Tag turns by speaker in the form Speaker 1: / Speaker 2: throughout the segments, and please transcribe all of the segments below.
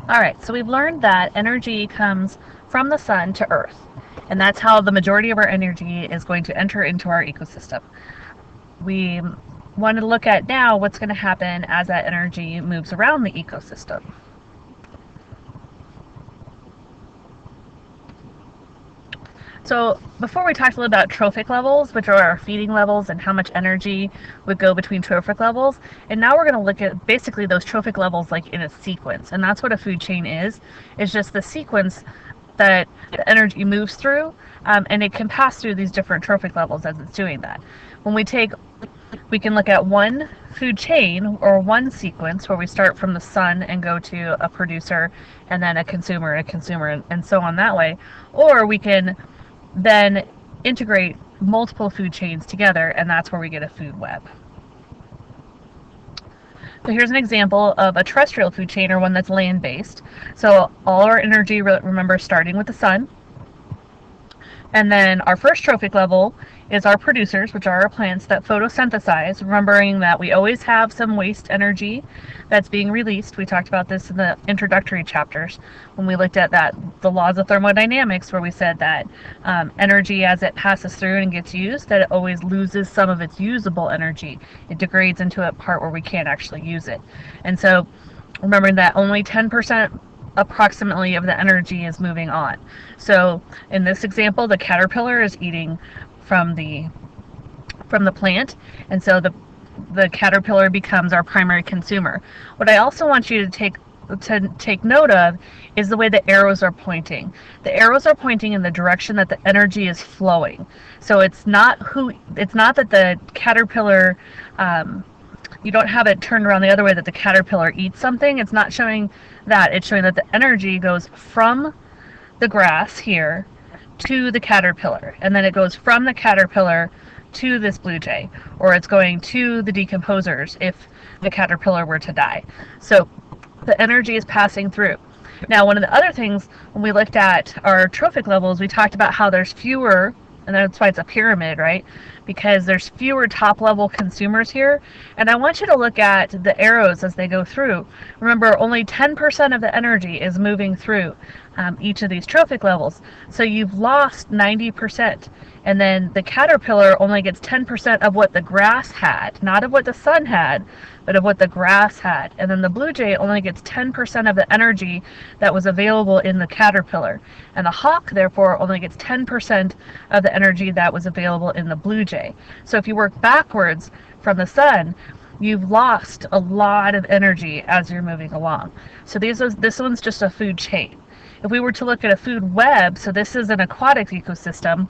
Speaker 1: All right, so we've learned that energy comes from the sun to Earth, and that's how the majority of our energy is going to enter into our ecosystem. We want to look at now what's going to happen as that energy moves around the ecosystem. So before we talked a little about trophic levels, which are our feeding levels and how much energy would go between trophic levels. And now we're going to look at basically those trophic levels like in a sequence. And that's what a food chain is. It's just the sequence that the energy moves through, and it can pass through these different trophic levels as it's doing that. When we can look at one food chain or one sequence where we start from the sun and go to a producer and then a consumer and so on that way. Or we can then integrate multiple food chains together, and that's where we get a food web. So here's an example of a terrestrial food chain, or one that's land-based. So all our energy, remember, starting with the sun. And then our first trophic level is our producers, which are our plants that photosynthesize, remembering that we always have some waste energy that's being released. We talked about this in the introductory chapters when we looked at the laws of thermodynamics, where we said that energy, as it passes through and gets used, that it always loses some of its usable energy. It degrades into a part where we can't actually use it. And so remembering that only 10% approximately of the energy is moving on. So in this example, the caterpillar is eating from the plant, and so the caterpillar becomes our primary consumer. What I also want you to take note of is the way the arrows are pointing. The arrows are pointing in the direction that the energy is flowing. So it's not that the caterpillar, you don't have it turned around the other way, that the caterpillar eats something. It's not showing that. It's showing that the energy goes from the grass here to the caterpillar, and then it goes from the caterpillar to this blue jay, or it's going to the decomposers if the caterpillar were to die. So the energy is passing through. Now, one of the other things when we looked at our trophic levels, we talked about how there's fewer, and that's why it's a pyramid, right? Because there's fewer top-level consumers here. And I want you to look at the arrows as they go through. Remember, only 10% of the energy is moving through each of these trophic levels. So you've lost 90%. And then the caterpillar only gets 10% of what the grass had, not of what the sun had, but of what the grass had. And then the blue jay only gets 10% of the energy that was available in the caterpillar. And the hawk, therefore, only gets 10% of the energy that was available in the blue jay. So if you work backwards from the sun, you've lost a lot of energy as you're moving along. So this one's just a food chain. If we were to look at a food web, so this is an aquatic ecosystem,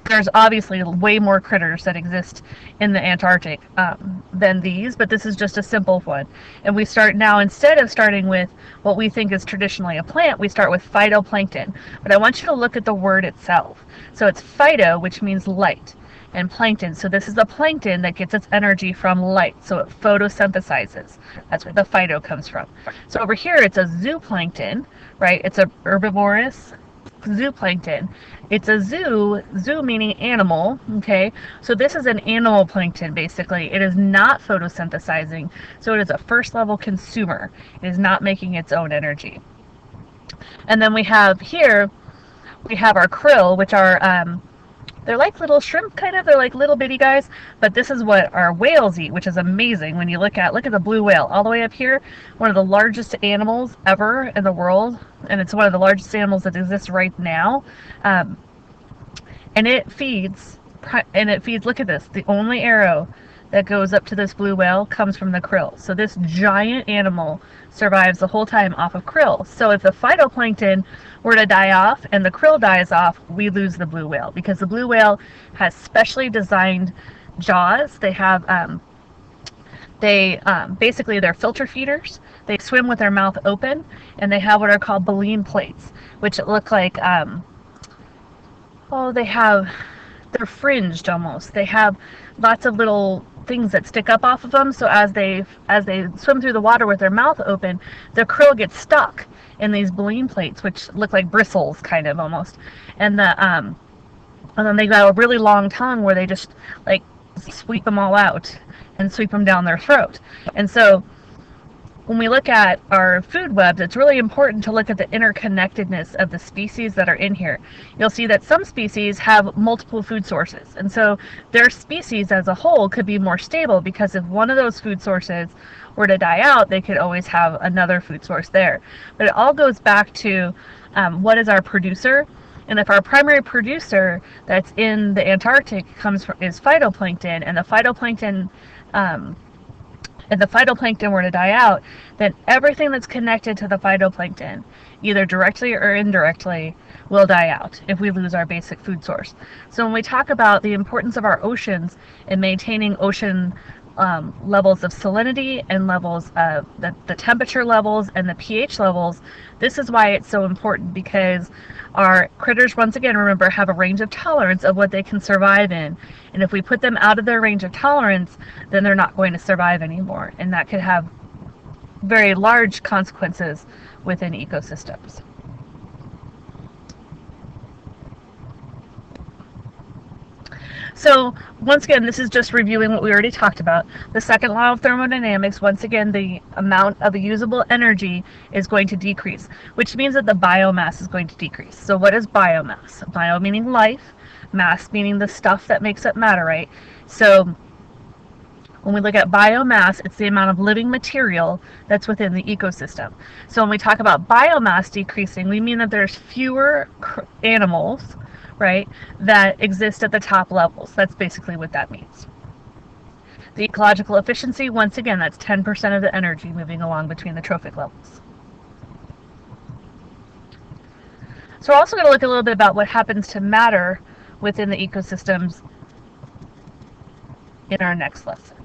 Speaker 1: there's obviously way more critters that exist in the Antarctic than these, but this is just a simple one. And we start now, instead of starting with what we think is traditionally a plant, we start with phytoplankton. But I want you to look at the word itself. So it's phyto, which means light, and plankton. So this is a plankton that gets its energy from light. So it photosynthesizes. That's where the phyto comes from. So over here, it's a zooplankton, right? It's a herbivorous zooplankton. It's a zoo meaning animal, okay? So this is an animal plankton, basically. It is not photosynthesizing, so it is a first level consumer. It is not making its own energy. And then we have our krill, which are, they're like little shrimp, kind of. They're like little bitty guys, but this is what our whales eat, which is amazing. When you look at the blue whale all the way up here, one of the largest animals ever in the world, and it's one of the largest animals that exists right now. And it feeds, look at this, the only arrow that goes up to this blue whale comes from the krill. So this giant animal survives the whole time off of krill. So if the phytoplankton were to die off and the krill dies off, we lose the blue whale, because the blue whale has specially designed jaws. They have basically they're filter feeders. They swim with their mouth open, and they have what are called baleen plates, which look like they're fringed almost. They have lots of little things that stick up off of them, so as they swim through the water with their mouth open, the krill gets stuck in these baleen plates, which look like bristles, kind of, almost. And then they got a really long tongue where they just like sweep them all out and sweep them down their throat. And so when we look at our food webs, it's really important to look at the interconnectedness of the species that are in here. You'll see that some species have multiple food sources, and so their species as a whole could be more stable because if one of those food sources were to die out, they could always have another food source there. But it all goes back to what is our producer, and if our primary producer that's in the Antarctic is phytoplankton, and the phytoplankton were to die out, then everything that's connected to the phytoplankton, either directly or indirectly, will die out if we lose our basic food source. So when we talk about the importance of our oceans and maintaining ocean levels of salinity and levels of the temperature levels and the pH levels, this is why it's so important, because our critters, once again, remember, have a range of tolerance of what they can survive in, and if we put them out of their range of tolerance, then they're not going to survive anymore, and that could have very large consequences within ecosystems. So once again, this is just reviewing what we already talked about. The second law of thermodynamics, once again, the amount of usable energy is going to decrease, which means that the biomass is going to decrease. So what is biomass? Bio meaning life, mass meaning the stuff that makes up matter, right? So when we look at biomass, it's the amount of living material that's within the ecosystem. So when we talk about biomass decreasing, we mean that there's fewer animals, right, that exist at the top levels. That's basically what that means. The ecological efficiency, once again, that's 10% of the energy moving along between the trophic levels. So we're also going to look a little bit about what happens to matter within the ecosystems in our next lesson.